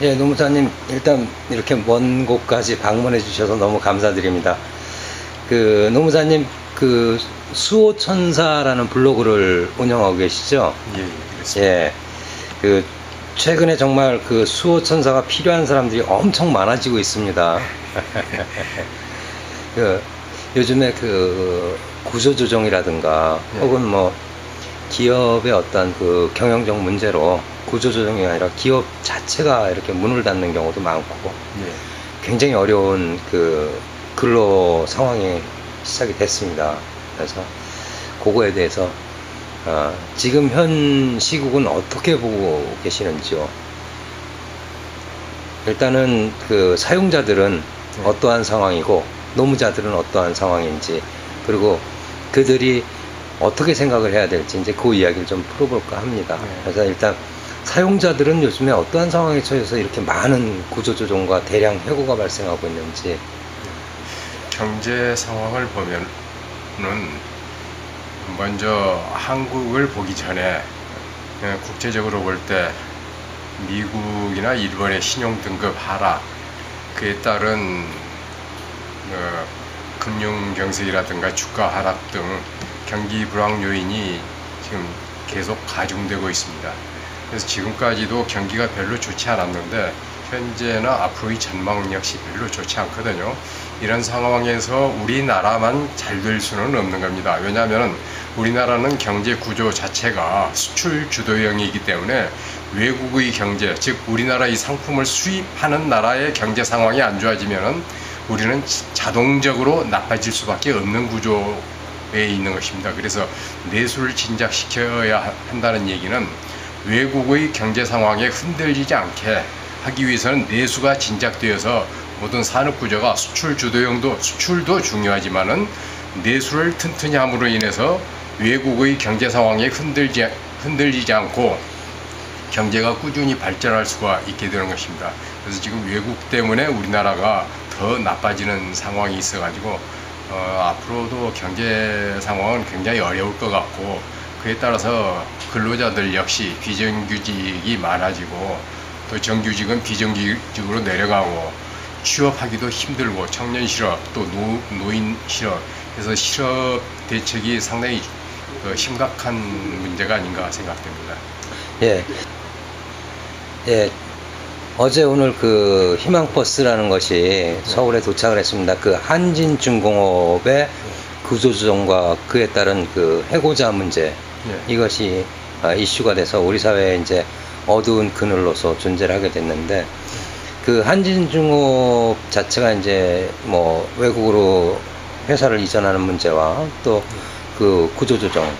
예, 노무사님, 일단 이렇게 먼 곳까지 방문해 주셔서 너무 감사드립니다. 노무사님, 수호천사라는 블로그를 운영하고 계시죠? 예, 그렇습니다. 예, 최근에 정말 수호천사가 필요한 사람들이 엄청 많아지고 있습니다. 요즘에 구조조정이라든가, 예. 혹은 뭐, 기업의 어떤 경영적 문제로 구조조정이 아니라 기업 자체가 이렇게 문을 닫는 경우도 많고 예. 굉장히 어려운 근로 상황이 시작이 됐습니다. 그래서 그거에 대해서 지금 현 시국은 어떻게 보고 계시는지요? 일단은 사용자들은 어떠한 상황이고 노무자들은 어떠한 상황인지, 그리고 그들이 어떻게 생각을 해야 될지 이제 그 이야기를 좀 풀어볼까 합니다. 그래서 일단 사용자들은 요즘에 어떠한 상황에 처해서 이렇게 많은 구조조정과 대량 해고가 발생하고 있는지. 경제 상황을 보면은 먼저 한국을 보기 전에 국제적으로 볼 때 미국이나 일본의 신용 등급 하락, 그에 따른 금융 경색이라든가 주가 하락 등 경기 불황 요인이 지금 계속 가중되고 있습니다. 그래서 지금까지도 경기가 별로 좋지 않았는데 현재나 앞으로의 전망 역시 별로 좋지 않거든요. 이런 상황에서 우리나라만 잘 될 수는 없는 겁니다. 왜냐하면 우리나라는 경제 구조 자체가 수출 주도형이기 때문에 외국의 경제, 즉 우리나라의 상품을 수입하는 나라의 경제 상황이 안 좋아지면은 우리는 자동적으로 나빠질 수밖에 없는 구조에 있는 것입니다. 그래서 내수를 진작시켜야 한다는 얘기는 외국의 경제 상황에 흔들리지 않게 하기 위해서는 내수가 진작되어서 모든 산업 구조가 수출 주도형도, 수출도 중요하지만은 내수를 튼튼히 함으로 인해서 외국의 경제 상황에 흔들리지 않고 경제가 꾸준히 발전할 수가 있게 되는 것입니다. 그래서 지금 외국 때문에 우리나라가 더 나빠지는 상황이 있어가지고 앞으로도 경제 상황은 굉장히 어려울 것 같고, 그에 따라서 근로자들 역시 비정규직이 많아지고 또 정규직은 비정규직으로 내려가고 취업하기도 힘들고 청년 실업 또 노인 실업, 그래서 실업 대책이 상당히 심각한 문제가 아닌가 생각됩니다. 예. 예. 어제 오늘 희망버스라는 것이 서울에 도착을 했습니다. 한진중공업의 구조조정과 그에 따른 해고자 문제, 이것이 이슈가 돼서 우리 사회에 이제 어두운 그늘로서 존재를 하게 됐는데, 한진중공업 자체가 이제 뭐 외국으로 회사를 이전하는 문제와 또 구조조정,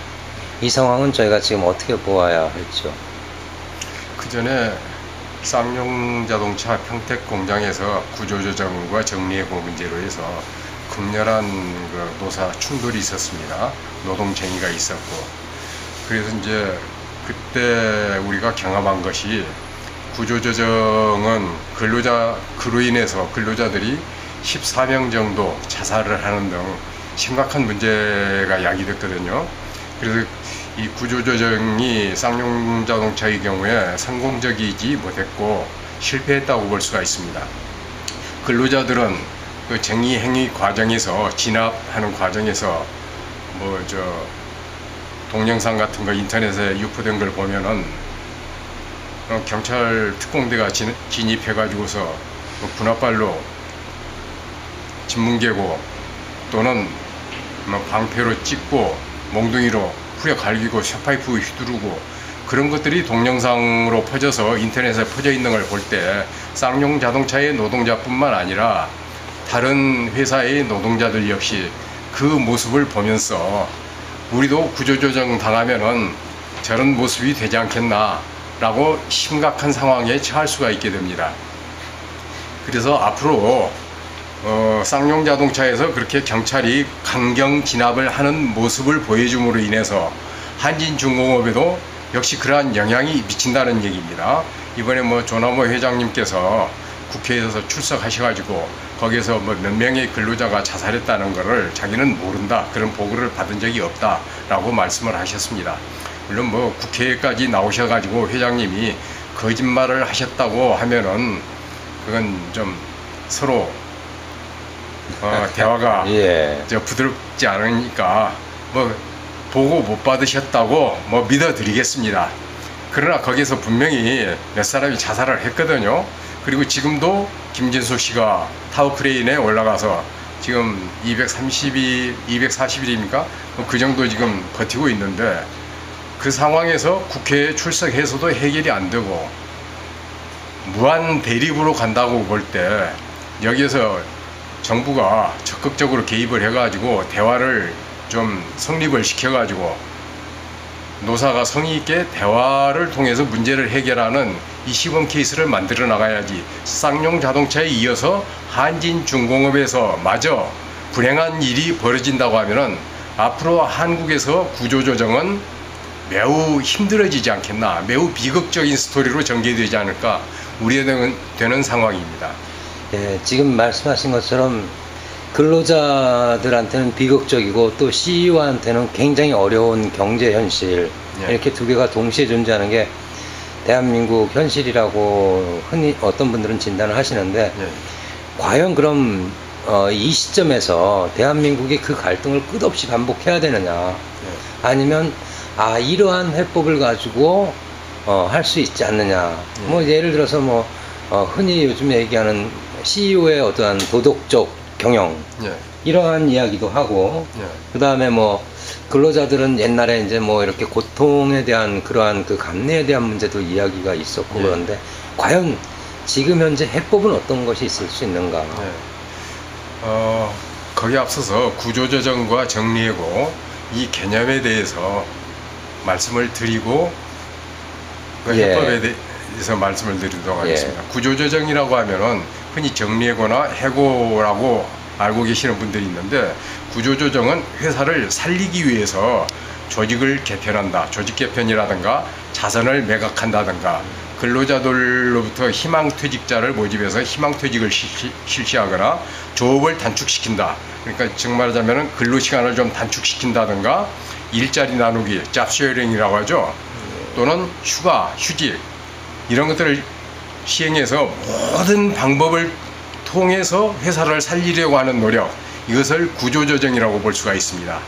이 상황은 저희가 지금 어떻게 보아야 할지요? 그 전에 쌍용자동차 평택 공장에서 구조조정과 정리해고 문제로 해서 극렬한 노사 충돌이 있었습니다. 노동쟁의가 있었고, 그래서 이제 그때 우리가 경험한 것이 구조조정은 그로 인해서 근로자들이 14명 정도 자살을 하는 등 심각한 문제가 야기됐거든요. 그래서 이 구조조정이 쌍용자동차의 경우에 성공적이지 못했고 실패했다고 볼 수가 있습니다. 근로자들은 정의 행위 과정에서 진압하는 과정에서 동영상 같은 거 인터넷에 유포된 걸 보면은 경찰 특공대가 진입해 가지고서 분합발로 진문개고 또는 방패로 찍고 몽둥이로 후려 갈기고 샤파이프 휘두르고, 그런 것들이 동영상으로 퍼져서 인터넷에 퍼져 있는 걸 볼 때 쌍용자동차의 노동자뿐만 아니라 다른 회사의 노동자들 역시 그 모습을 보면서 우리도 구조조정 당하면은 저런 모습이 되지 않겠나 라고 심각한 상황에 처할 수가 있게 됩니다. 그래서 앞으로 쌍용자동차에서 그렇게 경찰이 강경 진압을 하는 모습을 보여줌으로 인해서 한진중공업에도 역시 그러한 영향이 미친다는 얘기입니다. 이번에 조남호 회장님께서 국회에서 출석하셔가지고 거기에서 몇 명의 근로자가 자살했다는 것을 자기는 모른다, 그런 보고를 받은 적이 없다라고 말씀을 하셨습니다. 물론 국회까지 나오셔가지고 회장님이 거짓말을 하셨다고 하면은 그건 좀 서로 대화가 예. 부드럽지 않으니까 뭐 보고 못 받으셨다고 뭐 믿어드리겠습니다. 그러나 거기서 분명히 몇 사람이 자살을 했거든요. 그리고 지금도 김진수 씨가 타워크레인에 올라가서 지금 240일입니까? 그 정도 지금 버티고 있는데 그 상황에서 국회에 출석해서도 해결이 안 되고 무한 대립으로 간다고 볼 때 여기에서 정부가 적극적으로 개입을 해가지고 대화를 좀 성립을 시켜가지고 노사가 성의 있게 대화를 통해서 문제를 해결하는 이 시범 케이스를 만들어 나가야지 쌍용 자동차에 이어서 한진중공업에서 마저 불행한 일이 벌어진다고 하면은 앞으로 한국에서 구조조정은 매우 힘들어지지 않겠나, 매우 비극적인 스토리로 전개되지 않을까 우려되는 상황입니다. 예, 지금 말씀하신 것처럼 근로자들한테는 비극적이고 또 CEO한테는 굉장히 어려운 경제 현실, 예. 이렇게 두 개가 동시에 존재하는 게 대한민국 현실이라고 흔히 어떤 분들은 진단을 하시는데 예. 과연 그럼 이 시점에서 대한민국이 그 갈등을 끝없이 반복해야 되느냐, 예. 아니면 이러한 해법을 가지고 할 수 있지 않느냐. 예. 뭐 예를 들어서 뭐 흔히 요즘 얘기하는 CEO의 어떠한 도덕적 경영, 예. 이러한 이야기도 하고, 예. 그 다음에 뭐 근로자들은 옛날에 이제 뭐 이렇게 고통에 대한 그러한 그 감내에 대한 문제도 이야기가 있었고, 예. 그런데 과연 지금 현재 해법은 어떤 것이 있을 수 있는가? 예. 거기에 앞서서 구조조정과 정리해고 이 개념에 대해서 말씀을 드리고 그 예. 해법에 대해서 말씀을 드리도록 하겠습니다. 예. 구조조정이라고 하면은 흔히 정리해고나 해고라고 알고 계시는 분들이 있는데, 구조조정은 회사를 살리기 위해서 조직을 개편한다, 조직 개편이라든가 자선을 매각한다든가 근로자들로부터 희망퇴직자를 모집해서 희망퇴직을 실시하거나 조업을 단축시킨다. 그러니까 정말 하자면 근로시간을 좀 단축시킨다든가 일자리 나누기, 잡쉐어링이라고 하죠. 또는 휴가, 휴직 이런 것들을 시행해서 모든 방법을 통해서 회사를 살리려고 하는 노력, 이것을 구조조정이라고 볼 수가 있습니다.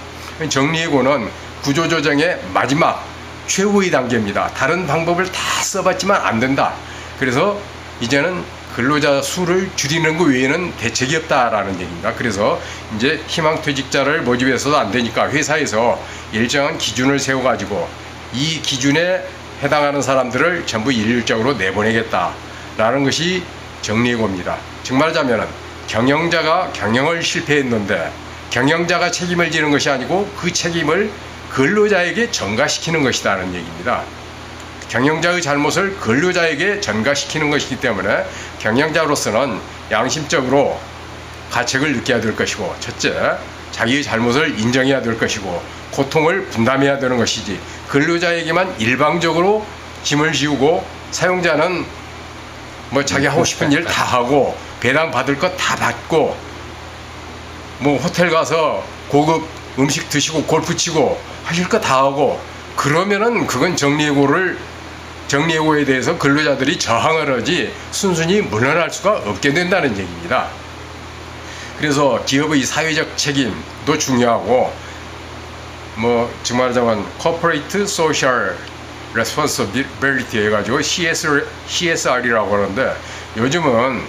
정리해고는 구조조정의 마지막 최후의 단계입니다. 다른 방법을 다 써봤지만 안 된다. 그래서 이제는 근로자 수를 줄이는 것 외에는 대책이 없다라는 얘기입니다. 그래서 이제 희망퇴직자를 모집해서도 안 되니까 회사에서 일정한 기준을 세워가지고 이 기준에 해당하는 사람들을 전부 일률적으로 내보내겠다라는 것이 정리해고입니다. 정말하자면 경영자가 경영을 실패했는데 경영자가 책임을 지는 것이 아니고 그 책임을 근로자에게 전가시키는 것이라는 얘기입니다. 경영자의 잘못을 근로자에게 전가시키는 것이기 때문에 경영자로서는 양심적으로 가책을 느껴야 될 것이고, 첫째, 자기의 잘못을 인정해야 될 것이고 고통을 분담해야 되는 것이지, 근로자에게만 일방적으로 짐을 지우고 사용자는 뭐 자기 하고 싶은 일 다 하고 배당 받을 것 다 받고 뭐 호텔 가서 고급 음식 드시고 골프 치고 하실 거 다 하고 그러면은 그건 정리해고에 대해서 근로자들이 저항을 하지 순순히 물러날 수가 없게 된다는 얘기입니다. 그래서 기업의 사회적 책임도 중요하고, 뭐 정말 말하자면 Corporate Social Responsibility 해가지고 CSR이라고 하는데, 요즘은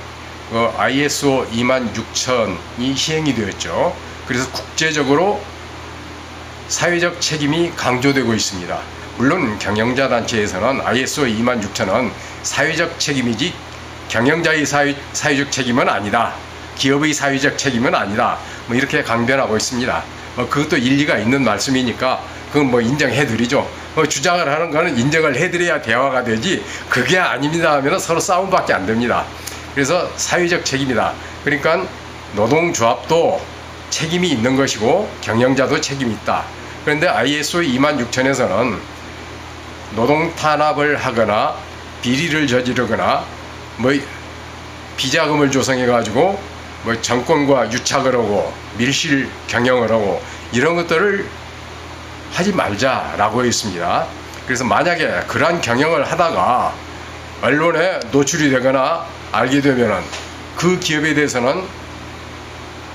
ISO 26000이 시행이 되었죠. 그래서 국제적으로 사회적 책임이 강조되고 있습니다. 물론 경영자 단체에서는 ISO 26000은 사회적 책임이지 경영자의 사회적 책임은 아니다, 기업의 사회적 책임은 아니다, 뭐 이렇게 강변하고 있습니다. 그것도 일리가 있는 말씀이니까 그건 뭐 인정해드리죠. 주장을 하는 거는 인정을 해드려야 대화가 되지, 그게 아닙니다 하면 서로 싸움밖에 안 됩니다. 그래서 사회적 책임이다. 그러니까 노동조합도 책임이 있는 것이고 경영자도 책임이 있다. 그런데 ISO 26000에서는 노동 탄압을 하거나 비리를 저지르거나 뭐 비자금을 조성해 가지고 뭐 정권과 유착을 하고 밀실 경영을 하고 이런 것들을 하지 말자라고 했습니다. 그래서 만약에 그러한 경영을 하다가 언론에 노출이 되거나 알게 되면은 그 기업에 대해서는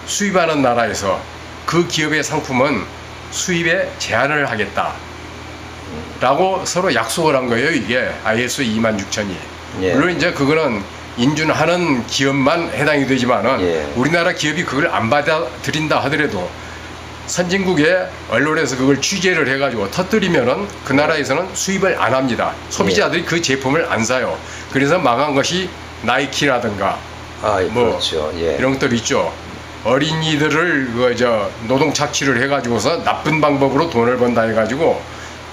수입하는 나라에서 그 기업의 상품은 수입에 제한을 하겠다 라고 서로 약속을 한 거예요. 이게 ISO 26000이. 예. 물론 이제 그거는 인준하는 기업만 해당이 되지만은 예. 우리나라 기업이 그걸 안 받아들인다 하더라도 선진국의 언론에서 그걸 취재를 해가지고 터뜨리면은 그 나라에서는 수입을 안 합니다. 소비자들이 그 제품을 안 사요. 그래서 망한 것이 나이키라든가 뭐 그렇죠. 예. 이런 것들 있죠. 어린이들을 노동 착취를 해가지고서 나쁜 방법으로 돈을 번다 해가지고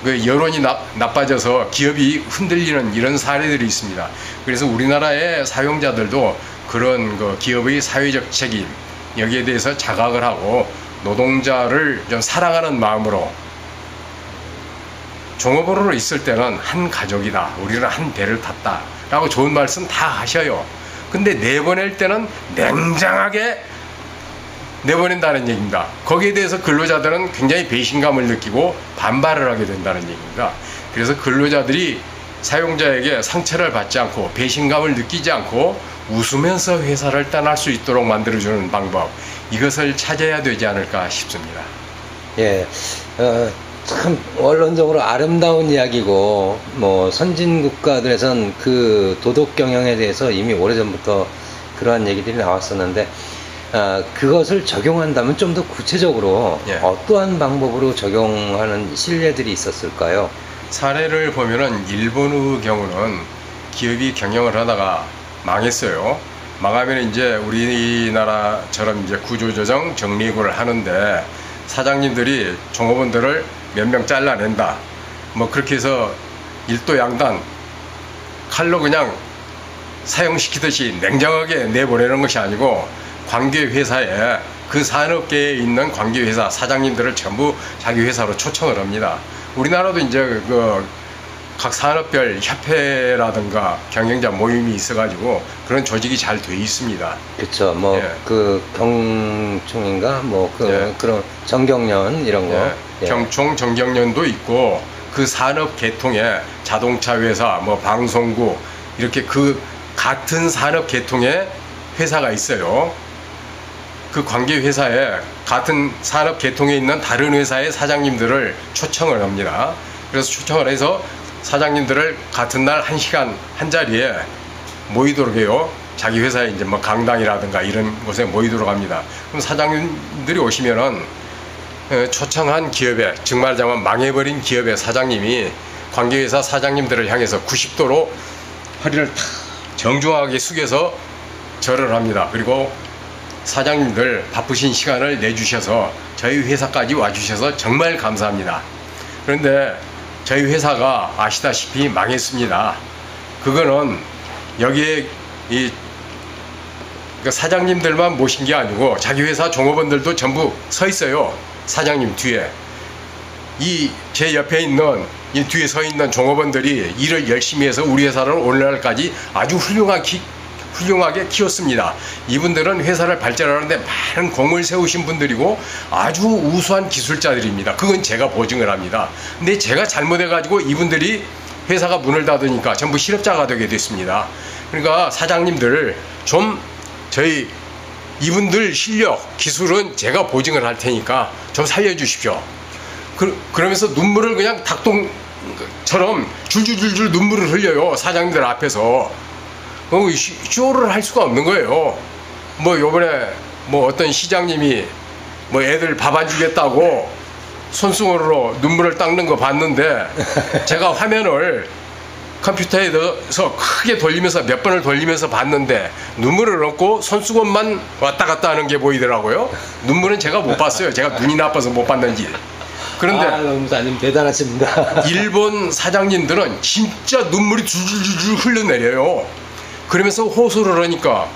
그 여론이 나빠져서 기업이 흔들리는 이런 사례들이 있습니다. 그래서 우리나라의 사용자들도 그런 그 기업의 사회적 책임 여기에 대해서 자각을 하고 노동자를 좀 사랑하는 마음으로 종업원으로 있을 때는 한 가족이다. 우리는 한 배를 탔다. 라고 좋은 말씀 다 하셔요. 근데 내보낼 때는 냉정하게 내보낸다는 얘기입니다. 거기에 대해서 근로자들은 굉장히 배신감을 느끼고 반발을 하게 된다는 얘기입니다. 그래서 근로자들이 사용자에게 상처를 받지 않고 배신감을 느끼지 않고 웃으면서 회사를 떠날 수 있도록 만들어주는 방법, 이것을 찾아야 되지 않을까 싶습니다. 예, 참 원론적으로 아름다운 이야기고 뭐 선진 국가들에선 그 도덕 경영에 대해서 이미 오래전부터 그러한 얘기들이 나왔었는데 그것을 적용한다면 좀 더 구체적으로 예. 어떠한 방법으로 적용하는 신뢰들이 있었을까요? 사례를 보면은 일본의 경우는 기업이 경영을 하다가 망했어요. 망하면 이제 우리나라처럼 이제 구조조정 정리해고를 하는데 사장님들이 종업원들을 몇 명 잘라낸다. 뭐 그렇게 해서 일도 양단 칼로 그냥 사용시키듯이 냉정하게 내보내는 것이 아니고 관계 회사에 그 산업계에 있는 관계 회사 사장님들을 전부 자기 회사로 초청을 합니다. 우리나라도 이제 각 산업별 협회라든가 경영자 모임이 있어가지고 그런 조직이 잘 돼 있습니다. 그렇죠. 뭐 예. 그 경총인가 뭐 예. 그런 정경련 이런 거. 예. 예. 경총 정경련도 있고 그 산업 계통에 자동차 회사, 뭐 방송국 이렇게 그 같은 산업 계통의 회사가 있어요. 그 관계 회사에 같은 산업 계통에 있는 다른 회사의 사장님들을 초청을 합니다. 그래서 초청을 해서 사장님들을 같은 날 1시간 한 자리에 모이도록 해요. 자기 회사에 이제 뭐 강당이라든가 이런 곳에 모이도록 합니다. 그럼 사장님들이 오시면은 초청한 기업에, 정말자면 망해버린 기업의 사장님이 관계회사 사장님들을 향해서 90도로 허리를 탁 정중하게 숙여서 절을 합니다. 그리고 사장님들 바쁘신 시간을 내주셔서 저희 회사까지 와주셔서 정말 감사합니다. 그런데 저희 회사가 아시다시피 망했습니다. 그거는 여기에 사장님들만 모신 게 아니고 자기 회사 종업원들도 전부 서 있어요. 사장님 뒤에. 제 옆에 있는 이 뒤에 서 있는 종업원들이 일을 열심히 해서 우리 회사를 오늘날까지 아주 훌륭하게 키웠습니다. 이분들은 회사를 발전하는데 많은 공을 세우신 분들이고 아주 우수한 기술자들입니다. 그건 제가 보증을 합니다. 근데 제가 잘못해가지고 이분들이 회사가 문을 닫으니까 전부 실업자가 되게 됐습니다. 그러니까 사장님들 좀 이분들 실력, 기술은 제가 보증을 할 테니까 좀 살려주십시오. 그러면서 눈물을 그냥 닭똥처럼 줄줄줄줄 눈물을 흘려요. 사장님들 앞에서. 쇼를 할 수가 없는 거예요. 뭐 요번에 뭐 어떤 시장님이 뭐 애들 밥 안 주겠다고 손수건으로 눈물을 닦는 거 봤는데 제가 화면을 컴퓨터에 넣어서 크게 돌리면서 몇 번을 돌리면서 봤는데 눈물을 없고 손수건만 왔다 갔다 하는 게 보이더라고요. 눈물은 제가 못 봤어요. 제가 눈이 나빠서 못 봤는지. 그런데 너무 대단하십니다. 일본 사장님들은 진짜 눈물이 줄줄줄 흘러내려요. 그러면서 호소를 하니까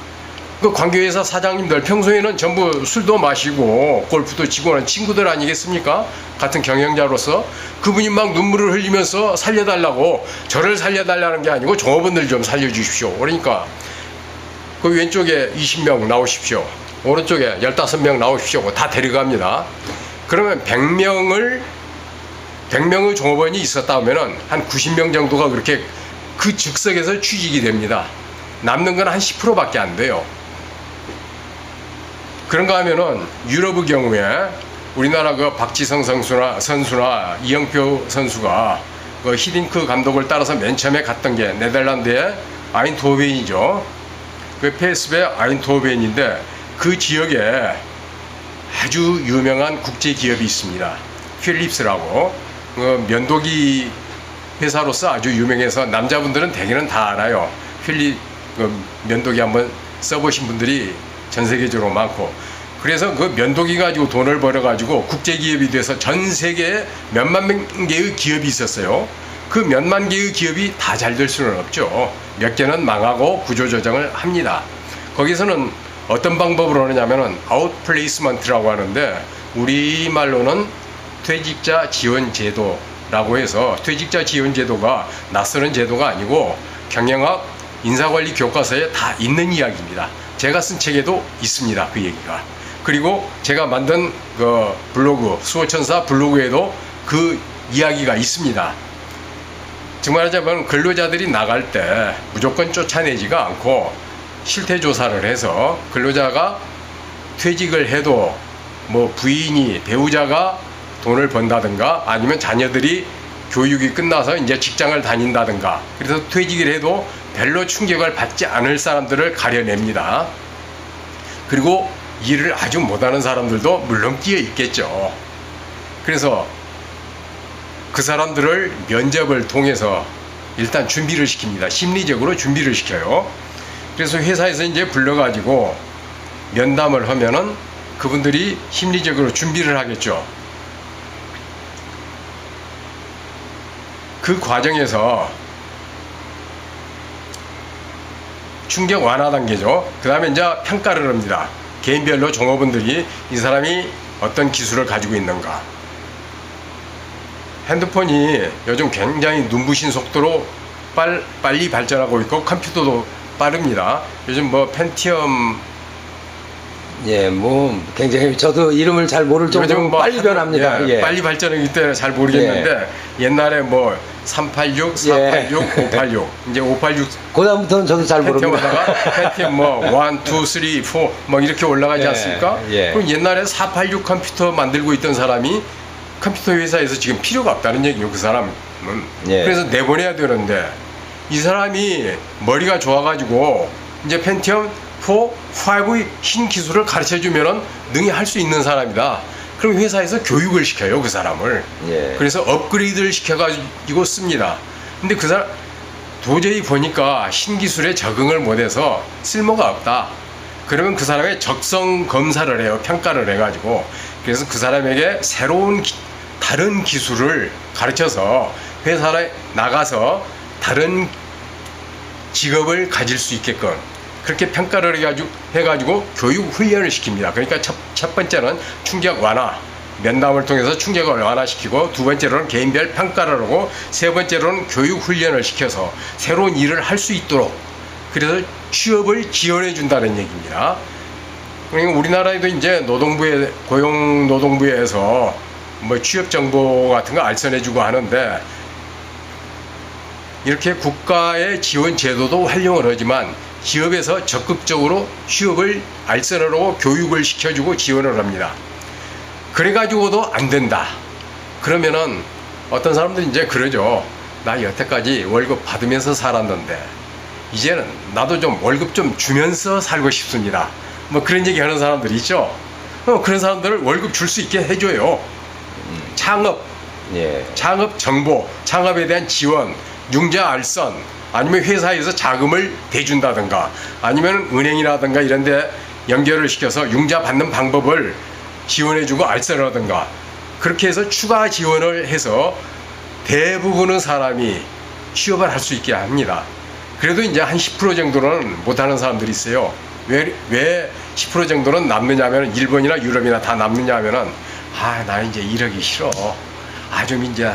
그 관계회사 사장님들 평소에는 전부 술도 마시고 골프도 치고 하는 친구들 아니겠습니까? 같은 경영자로서 그분이 막 눈물을 흘리면서 살려달라고, 저를 살려달라는 게 아니고 종업원들 좀 살려주십시오. 그러니까 그 왼쪽에 20명 나오십시오. 오른쪽에 15명 나오십시오. 다 데려갑니다. 그러면 100명의 종업원이 있었다 하면은 한 90명 정도가 그렇게 그 즉석에서 취직이 됩니다. 남는 건 한 10%밖에 안 돼요. 그런가 하면은 유럽의 경우에 우리나라 그 박지성 선수나 이영표 선수가 그 히딩크 감독을 따라서 맨 처음에 갔던 게 네덜란드의 아인트호벤이죠. 그 PSV 아인트호벤인데 그 지역에 아주 유명한 국제 기업이 있습니다. 필립스라고 그 면도기 회사로서 아주 유명해서 남자분들은 대개는 다 알아요. 필립 그 면도기 한번 써보신 분들이 전 세계적으로 많고, 그래서 그 면도기 가지고 돈을 벌어가지고 국제기업이 돼서 전 세계에 몇만 개의 기업이 있었어요. 그 몇만 개의 기업이 다 잘 될 수는 없죠. 몇 개는 망하고 구조조정을 합니다. 거기서는 어떤 방법으로 하느냐면은 아웃플레이스먼트라고 하는데, 우리말로는 퇴직자 지원 제도라고 해서, 퇴직자 지원 제도가 낯설은 제도가 아니고 경영학 인사관리 교과서에 다 있는 이야기입니다. 제가 쓴 책에도 있습니다, 그 얘기가. 그리고 제가 만든 그 블로그, 수호천사 블로그에도 그 이야기가 있습니다. 정말 하자면 근로자들이 나갈 때 무조건 쫓아내지가 않고 실태조사를 해서 근로자가 퇴직을 해도 뭐 부인이, 배우자가 돈을 번다든가 아니면 자녀들이 교육이 끝나서 이제 직장을 다닌다든가, 그래서 퇴직을 해도 별로 충격을 받지 않을 사람들을 가려냅니다. 그리고 일을 아주 못하는 사람들도 물론 끼어 있겠죠. 그래서 그 사람들을 면접을 통해서 일단 준비를 시킵니다. 심리적으로 준비를 시켜요. 그래서 회사에서 이제 불러가지고 면담을 하면은 그분들이 심리적으로 준비를 하겠죠. 그 과정에서 충격 완화 단계죠. 그 다음에 이제 평가를 합니다. 개인별로 종업원들이 이 사람이 어떤 기술을 가지고 있는가. 핸드폰이 요즘 굉장히 눈부신 속도로 빨리 발전하고 있고 컴퓨터도 빠릅니다. 요즘 뭐 펜티엄, 예, 뭐 굉장히 저도 이름을 잘 모를 정도로 뭐 빨리 변합니다. 예, 예. 빨리 발전하기 때문에 잘 모르겠는데 옛날에 뭐 386, 486, 586 이제 586 그다음부터는 저도 잘 모릅니다. 펜티엄 뭐 1, 2, 3, 4 뭐 이렇게 올라가지 예, 않습니까? 예. 그럼 옛날에 486 컴퓨터 만들고 있던 사람이 컴퓨터 회사에서 지금 필요가 없다는 얘기예요, 그 사람은. 예. 그래서 내보내야 되는데 이 사람이 머리가 좋아가지고 이제 펜티엄 4, 5의 신 기술을 가르쳐 주면은 능히 할 수 있는 사람이다. 그럼 회사에서 교육을 시켜요, 그 사람을. 예. 그래서 업그레이드를 시켜가지고 씁니다. 근데 그 사람 도저히 보니까 신기술에 적응을 못해서 쓸모가 없다. 그러면 그 사람의 적성 검사를 해요. 평가를 해가지고. 그래서 그 사람에게 새로운 다른 기술을 가르쳐서 회사에 나가서 다른 직업을 가질 수 있게끔 그렇게 평가를 해가지고 교육 훈련을 시킵니다. 그러니까 첫 번째는 충격 완화, 면담을 통해서 충격을 완화시키고, 두 번째로는 개인별 평가를 하고, 세 번째로는 교육 훈련을 시켜서 새로운 일을 할 수 있도록, 그래서 취업을 지원해 준다는 얘기입니다. 그러니까 우리나라에도 이제 고용노동부에서 뭐 취업 정보 같은 거 알선해 주고 하는데, 이렇게 국가의 지원 제도도 활용을 하지만 기업에서 적극적으로 취업을 알선하고 교육을 시켜주고 지원을 합니다. 그래가지고도 안 된다. 그러면은 어떤 사람들이 이제 그러죠. 나 여태까지 월급 받으면서 살았는데 이제는 나도 좀 월급 좀 주면서 살고 싶습니다. 뭐 그런 얘기 하는 사람들이 있죠. 그런 사람들을 월급 줄 수 있게 해줘요. 창업, 예. 창업 정보, 창업에 대한 지원, 융자 알선, 아니면 회사에서 자금을 대준다든가, 아니면 은행이라든가 이런 데 연결을 시켜서 융자 받는 방법을 지원해주고 알선하든가, 그렇게 해서 추가 지원을 해서 대부분의 사람이 취업을 할 수 있게 합니다. 그래도 이제 한 10% 정도는 못하는 사람들이 있어요. 왜 10% 정도는 남느냐면, 일본이나 유럽이나 다 남느냐면은, 나 이제 이러기 싫어. 좀 이제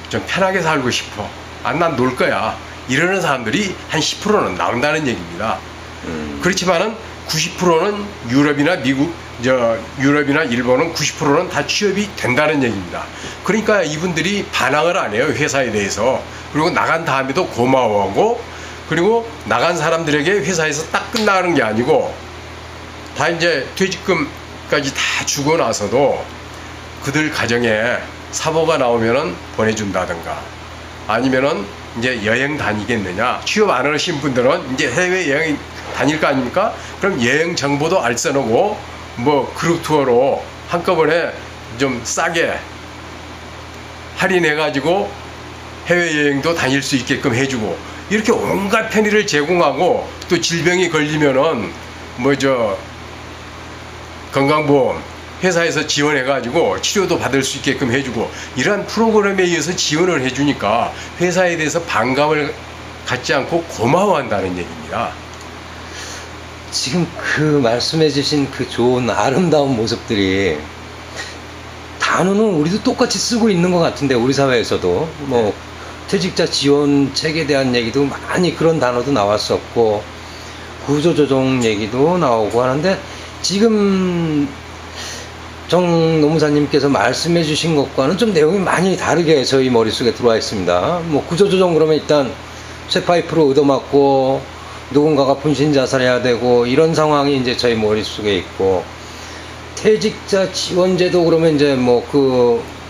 좀 편하게 살고 싶어. 난 놀 거야. 이러는 사람들이 한 10%는 나온다는 얘기입니다. 그렇지만은 90%는 유럽이나 미국, 유럽이나 일본은 90%는 다 취업이 된다는 얘기입니다. 그러니까 이분들이 반항을 안 해요, 회사에 대해서. 그리고 나간 다음에도 고마워하고, 그리고 나간 사람들에게 회사에서 딱 끝나는 게 아니고 다 이제 퇴직금까지 다 주고 나서도 그들 가정에 사고가 나오면은 보내준다든가, 아니면은 이제 여행 다니겠느냐, 취업 안 하신 분들은 이제 해외 여행 다닐 거 아닙니까? 그럼 여행 정보도 알선하고 뭐 그룹 투어로 한꺼번에 좀 싸게 할인해 가지고 해외여행도 다닐 수 있게끔 해주고, 이렇게 온갖 편의를 제공하고, 또 질병이 걸리면은 건강보험 회사에서 지원해 가지고 치료도 받을 수 있게끔 해주고, 이러한 프로그램에 의해서 지원을 해주니까 회사에 대해서 반감을 갖지 않고 고마워한다는 얘기입니다. 지금 그 말씀해 주신 그 좋은 아름다운 모습들이, 단어는 우리도 똑같이 쓰고 있는 것 같은데, 우리 사회에서도 뭐 퇴직자 지원책에 대한 얘기도 많이, 그런 단어도 나왔었고 구조조정 얘기도 나오고 하는데, 지금 정 노무사님께서 말씀해 주신 것과는 좀 내용이 많이 다르게 저희 머릿속에 들어와 있습니다. 뭐 구조조정 그러면 일단 쇠파이프로 얻어맞고 누군가가 분신 자살해야 되고, 이런 상황이 이제 저희 머릿속에 있고, 퇴직자 지원제도 그러면 이제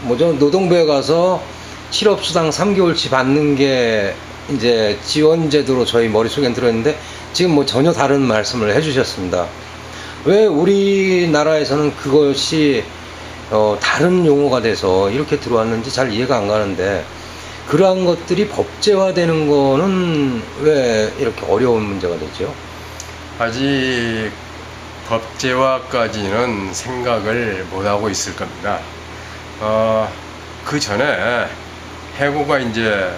노동부에 가서 실업수당 3개월치 받는 게 이제 지원제도로 저희 머릿속에 들어있는데, 지금 전혀 다른 말씀을 해주셨습니다. 왜 우리나라에서는 그것이 다른 용어가 돼서 이렇게 들어왔는지 잘 이해가 안 가는데, 그러한 것들이 법제화되는 거는 왜 이렇게 어려운 문제가 되죠? 아직 법제화까지는 생각을 못하고 있을 겁니다. 그 전에 해고가 이제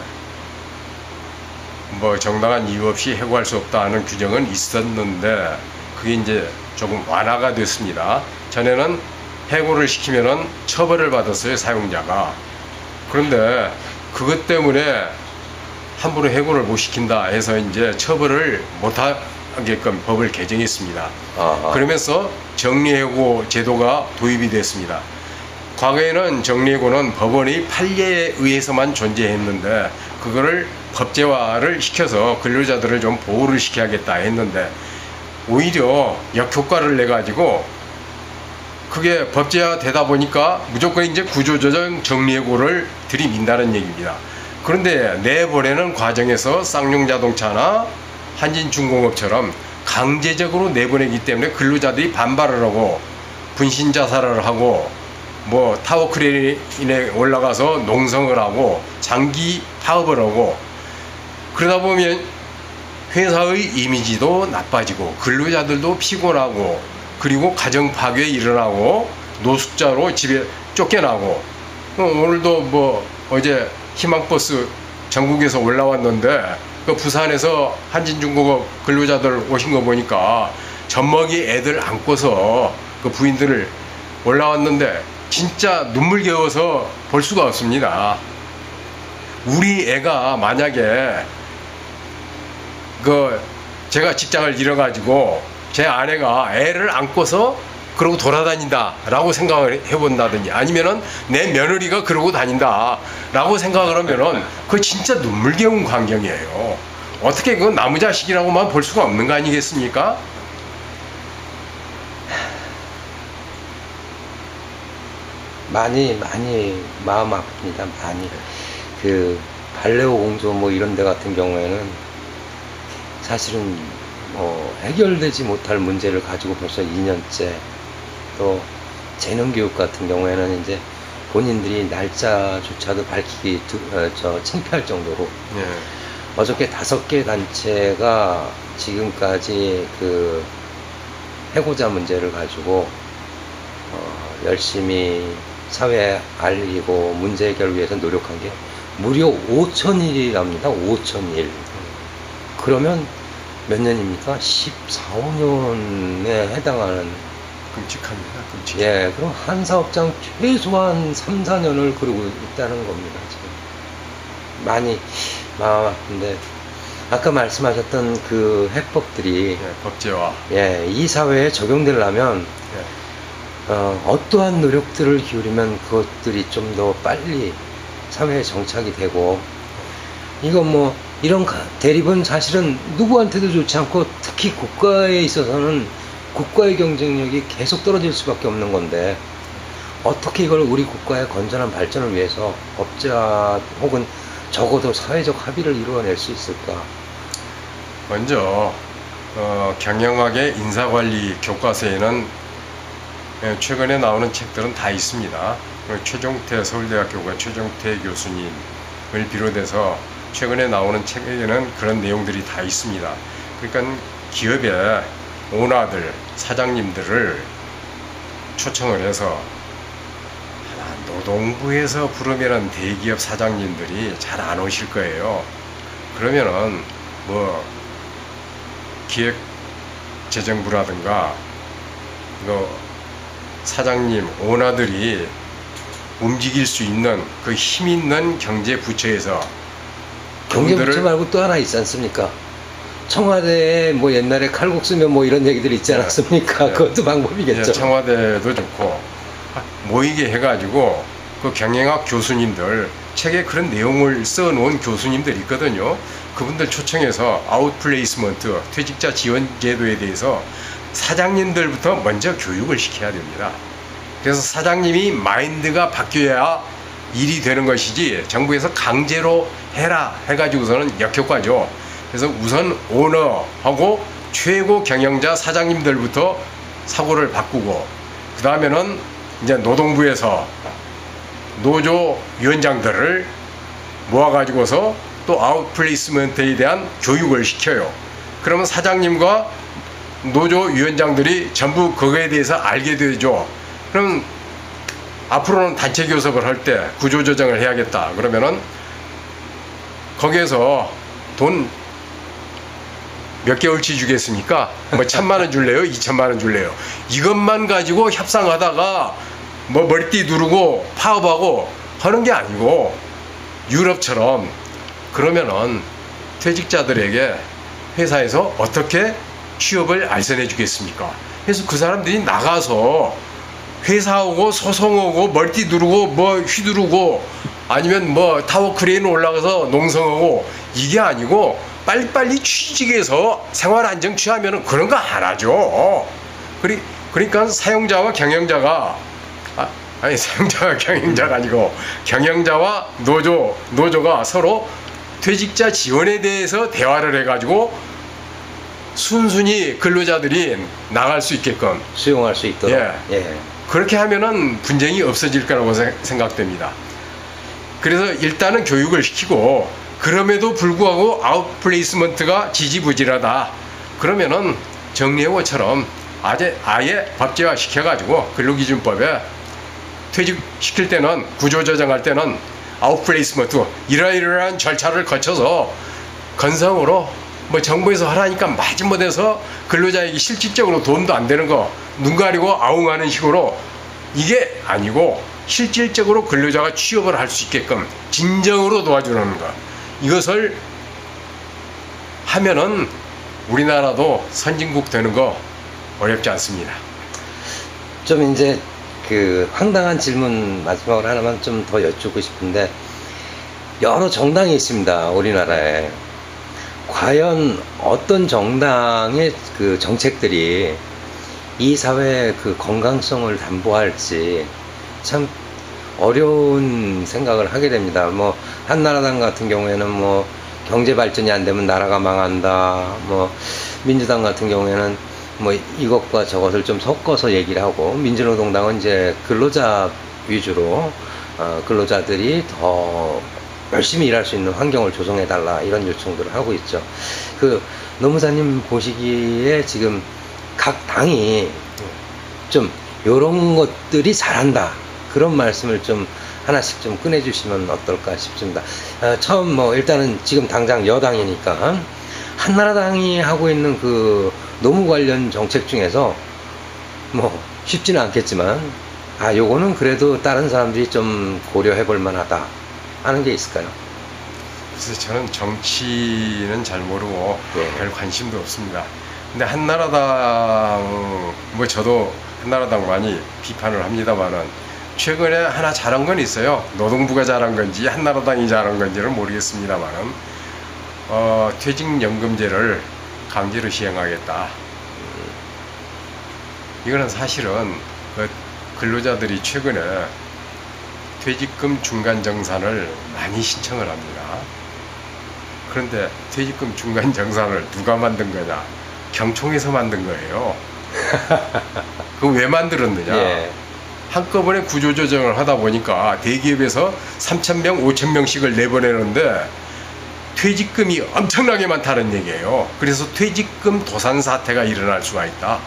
정당한 이유 없이 해고할 수 없다는 규정은 있었는데, 그게 이제 조금 완화가 됐습니다. 전에는 해고를 시키면은 처벌을 받았어요, 사용자가. 그런데 그것 때문에 함부로 해고를 못 시킨다 해서 이제 처벌을 못 하게끔 법을 개정했습니다. 그러면서 정리해고 제도가 도입이 됐습니다. 과거에는 정리해고는 법원의 판례에 의해서만 존재했는데, 그거를 법제화를 시켜서 근로자들을 좀 보호를 시켜야겠다 했는데, 오히려 역효과를 내 가지고 그게 법제화 되다 보니까 무조건 이제 구조조정 정리해고를 들이민다는 얘기입니다. 그런데 내보내는 과정에서 쌍용자동차나 한진중공업처럼 강제적으로 내보내기 때문에 근로자들이 반발을 하고 분신자살을 하고 타워크레인에 올라가서 농성을 하고 장기 파업을 하고, 그러다 보면 회사의 이미지도 나빠지고 근로자들도 피곤하고, 그리고 가정 파괴 일어나고 노숙자로 집에 쫓겨나고. 오늘도 어제 희망버스 전국에서 올라왔는데, 그 부산에서 한진중공업 근로자들 오신 거 보니까 젖먹이 애들 안고서 그 부인들을 올라왔는데, 진짜 눈물겨워서 볼 수가 없습니다. 우리 애가 만약에 제가 직장을 잃어가지고 제 아내가 애를 안고서 그러고 돌아다닌다 라고 생각을 해본다든지, 아니면은 내 며느리가 그러고 다닌다 라고 생각을 하면은 그거 진짜 눈물겨운 광경이에요. 어떻게 그건 나무 자식이라고만 볼 수가 없는 거 아니겠습니까? 많이 마음 아픕니다. 많이. 그 발레오 공조 이런 데 같은 경우에는 사실은 해결되지 못할 문제를 가지고 벌써 2년째, 또 재능교육 같은 경우에는 이제 본인들이 날짜조차도 밝히기 창피할 정도로, 어저께 5개 단체가 지금까지 그 해고자 문제를 가지고 열심히 사회에 알리고 문제 해결을 위해서 노력한 게 무려 5,000일이랍니다. 5,000일. 그러면 몇 년입니까? 14, 15년에 해당하는. 끔찍합니다. 끔찍. 예, 그럼 한 사업장 최소한 3, 4년을 그러고 있다는 겁니다. 지금. 많이 마음 아픈데, 아까 말씀하셨던 그 해법들이 예, 법제화. 예, 이 사회에 적용되려면 예. 어떠한 노력들을 기울이면 그것들이 좀 더 빨리 사회에 정착이 되고, 이건 뭐 이런 대립은 사실은 누구한테도 좋지 않고 특히 국가에 있어서는 국가의 경쟁력이 계속 떨어질 수밖에 없는 건데, 어떻게 이걸 우리 국가의 건전한 발전을 위해서 법제화 혹은 적어도 사회적 합의를 이루어낼 수 있을까? 먼저 경영학의 인사관리 교과서에는 최근에 나오는 책들은 다 있습니다. 최종태 서울대학교가 최종태 교수님을 비롯해서 최근에 나오는 책에는 그런 내용들이 다 있습니다. 그러니까 기업의 오너들, 사장님들을 초청을 해서 노동부에서 부르면은 대기업 사장님들이 잘 안 오실 거예요. 그러면은 뭐 기획재정부라든가 사장님, 오너들이 움직일 수 있는 그 힘 있는 경제부처에서 경제부처 말고 또 하나 있지 않습니까? 청와대에 뭐 옛날에 칼국수면 뭐 이런 얘기들 있지 않았습니까? 네. 그것도 방법이겠죠. 네, 청와대도 좋고 모이게 해가지고 그 경영학 교수님들, 책에 그런 내용을 써놓은 교수님들 있거든요. 그분들 초청해서 아웃플레이스먼트, 퇴직자 지원 제도에 대해서 사장님들부터 먼저 교육을 시켜야 됩니다. 그래서 사장님이 마인드가 바뀌어야 일이 되는 것이지, 정부에서 강제로 해라 해가지고서는 역효과죠. 그래서 우선 오너하고 최고 경영자 사장님들부터 사고를 바꾸고, 그 다음에는 이제 노동부에서 노조 위원장들을 모아가지고서 또 아웃플레이스먼트에 대한 교육을 시켜요. 그러면 사장님과 노조 위원장들이 전부 그거에 대해서 알게 되죠. 그럼 앞으로는 단체 교섭을 할 때 구조조정을 해야겠다. 그러면은 거기에서 돈 몇 개월치 주겠습니까? 뭐 1,000만 원 줄래요? 2,000만 원 줄래요? 이것만 가지고 협상하다가 뭐 머리띠 누르고 파업하고 하는 게 아니고, 유럽처럼 그러면은 퇴직자들에게 회사에서 어떻게 취업을 알선해 주겠습니까? 그래서 그 사람들이 나가서 회사하고 소송하고 머리띠 누르고 뭐 휘두르고 아니면 뭐 타워 크레인 올라가서 농성하고, 이게 아니고 빨리빨리 취직해서 생활 안정 취하면은 그런 거 안 하죠. 그러니까 사용자와 경영자가 사용자와 경영자가 아니고 경영자와 노조가 서로 퇴직자 지원에 대해서 대화를 해가지고 순순히 근로자들이 나갈 수 있게끔 수용할 수 있도록. 예. 그렇게 하면은 분쟁이 없어질 거라고 생각됩니다. 그래서 일단은 교육을 시키고, 그럼에도 불구하고 아웃플레이스먼트가 지지부진하다 그러면은 정리해고처럼 아예 법제화 시켜가지고 근로기준법에 퇴직시킬 때는, 구조조정할 때는 아웃플레이스먼트 이러이러한 절차를 거쳐서 건성으로 뭐 정부에서 하라니까 마지못해서 근로자에게 실질적으로 도움도 안 되는 거 눈 가리고 아웅하는 식으로, 이게 아니고 실질적으로 근로자가 취업을 할 수 있게끔 진정으로 도와주는 것, 이것을 하면은 우리나라도 선진국 되는 거 어렵지 않습니다. 좀 이제 그 황당한 질문 마지막으로 하나만 좀 더 여쭙고 싶은데, 여러 정당이 있습니다, 우리나라에. 과연 어떤 정당의 그 정책들이 이 사회의 그 건강성을 담보할지 참 어려운 생각을 하게 됩니다. 뭐 한나라당 같은 경우에는 뭐 경제 발전이 안 되면 나라가 망한다. 뭐 민주당 같은 경우에는 뭐 이것과 저것을 좀 섞어서 얘기를 하고, 민주노동당은 이제 근로자 위주로 근로자들이 더 열심히 일할 수 있는 환경을 조성해 달라, 이런 요청들을 하고 있죠. 그 노무사님 보시기에 지금 각 당이 좀 요런 것들이 잘한다, 그런 말씀을 좀 하나씩 좀 꺼내주시면 어떨까 싶습니다. 처음 뭐 일단은 지금 당장 여당이니까 한나라당이 하고 있는 그 노무 관련 정책 중에서 뭐 쉽지는 않겠지만 요거는 그래도 다른 사람들이 좀 고려해 볼 만하다 하는 게 있을까요? 그래서 저는 정치는 잘 모르고 예. 별 관심도 없습니다. 근데 한나라당, 뭐 저도 한나라당 많이 비판을 합니다만은 최근에 하나 잘한 건 있어요. 노동부가 잘한 건지 한나라당이 잘한 건지는 모르겠습니다만은 퇴직연금제를 강제로 시행하겠다. 이거는 사실은 그 근로자들이 최근에 퇴직금 중간정산을 많이 신청을 합니다. 그런데 퇴직금 중간정산을 누가 만든 거냐? 경총에서 만든 거예요. 그거 왜 만들었느냐? 예. 한꺼번에 구조조정을 하다 보니까 대기업에서 3,000명, 5,000명씩을 내보내는데 퇴직금이 엄청나게 많다는 얘기예요. 그래서 퇴직금 도산 사태가 일어날 수가 있다.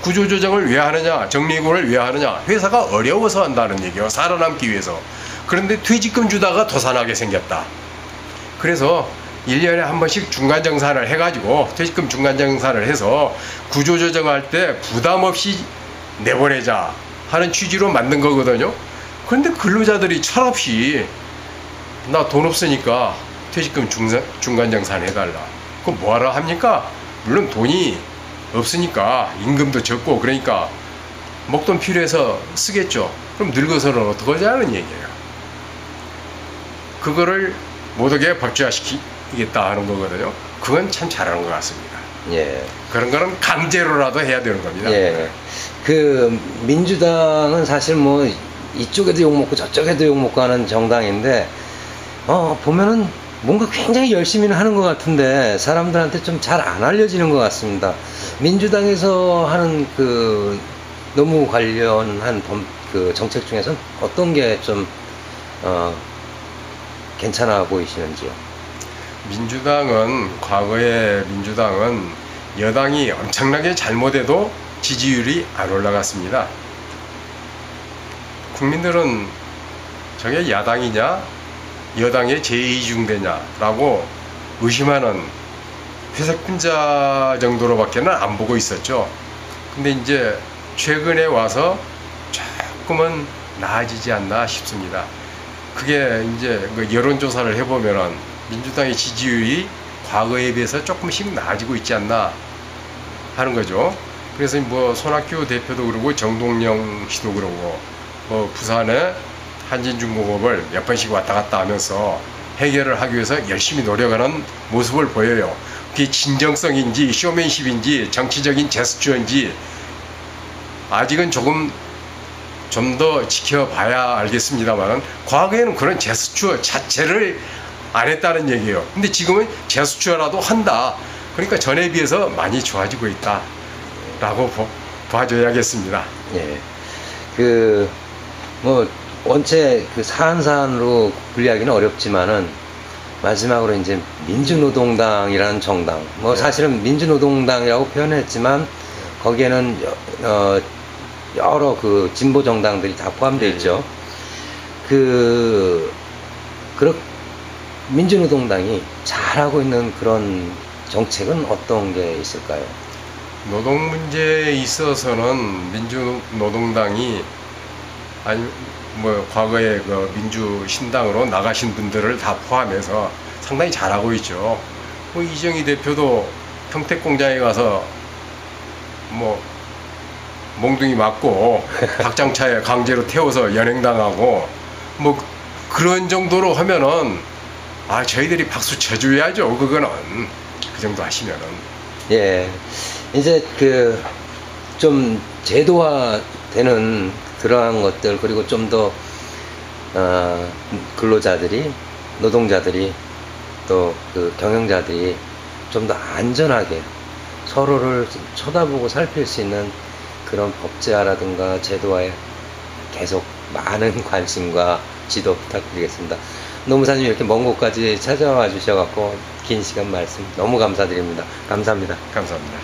구조조정을 왜 하느냐, 정리해고를 왜 하느냐, 회사가 어려워서 한다는 얘기예요. 살아남기 위해서. 그런데 퇴직금 주다가 도산하게 생겼다. 그래서 1년에 한 번씩 중간정산을 해가지고 퇴직금 중간정산을 해서 구조조정할 때 부담 없이 내보내자 하는 취지로 만든 거거든요. 그런데 근로자들이 철없이 나 돈 없으니까 퇴직금 중간정산 해달라. 그럼 뭐하러 합니까? 물론 돈이 없으니까 임금도 적고 그러니까 먹돈 필요해서 쓰겠죠. 그럼 늙어서는 어떡하자는 얘기예요. 그거를 모두에게 법제화시키겠다 하는 거거든요. 그건 참 잘하는 것 같습니다. 예. 그런 거는 강제로라도 해야 되는 겁니다. 예. 그 민주당은 사실 뭐 이쪽에도 욕먹고 저쪽에도 욕먹고 하는 정당인데 보면은 뭔가 굉장히 열심히는 하는 것 같은데 사람들한테 좀 잘 안 알려지는 것 같습니다. 민주당에서 하는 그 노무 관련한 그 정책 중에서는 어떤 게 좀 괜찮아 보이시는지요? 민주당은 과거에 민주당은 여당이 엄청나게 잘못해도 지지율이 안 올라갔습니다. 국민들은 저게 야당이냐 여당의 제2중대냐라고 의심하는 회색 분자 정도로밖에는 안 보고 있었죠. 근데 이제 최근에 와서 조금은 나아지지 않나 싶습니다. 그게 이제 그 여론조사를 해보면은 민주당의 지지율이 과거에 비해서 조금씩 나아지고 있지 않나 하는 거죠. 그래서 뭐 손학규 대표도 그러고 정동영 씨도 그러고 뭐 부산에 한진중공업을 몇 번씩 왔다 갔다 하면서 해결을 하기 위해서 열심히 노력하는 모습을 보여요. 그게 진정성인지 쇼맨십인지 정치적인 제스처인지 아직은 조금 좀 더 지켜봐야 알겠습니다만 과거에는 그런 제스처 자체를 안 했다는 얘기예요. 근데 지금은 제스처라도 한다. 그러니까 전에 비해서 많이 좋아지고 있다 라고 봐줘야겠습니다. 예. 뭐 원체 그 사안사안으로 분리하기는 어렵지만은 마지막으로 이제 민주노동당이라는 정당, 뭐 사실은 민주노동당이라고 표현했지만 거기에는 여러 그 진보 정당들이 다 포함되어 있죠. 민주노동당이 잘하고 있는 그런 정책은 어떤 게 있을까요? 노동 문제에 있어서는 민주노동당이 뭐 과거에 그 민주신당으로 나가신 분들을 다 포함해서 상당히 잘하고 있죠. 뭐 이정희 대표도 평택공장에 가서 뭐 몽둥이 맞고 박장차에 강제로 태워서 연행당하고 뭐 그런 정도로 하면은 저희들이 박수 쳐줘야죠. 그거는 그 정도 하시면은. 예. 이제 좀 제도화되는 그러한 것들, 그리고 좀 더 근로자들이, 노동자들이, 또 그 경영자들이 좀 더 안전하게 서로를 쳐다보고 살필 수 있는 그런 법제화라든가 제도화에 계속 많은 관심과 지도 부탁드리겠습니다. 노무사님 이렇게 먼 곳까지 찾아와 주셔갖고 긴 시간 말씀 너무 감사드립니다. 감사합니다. 감사합니다.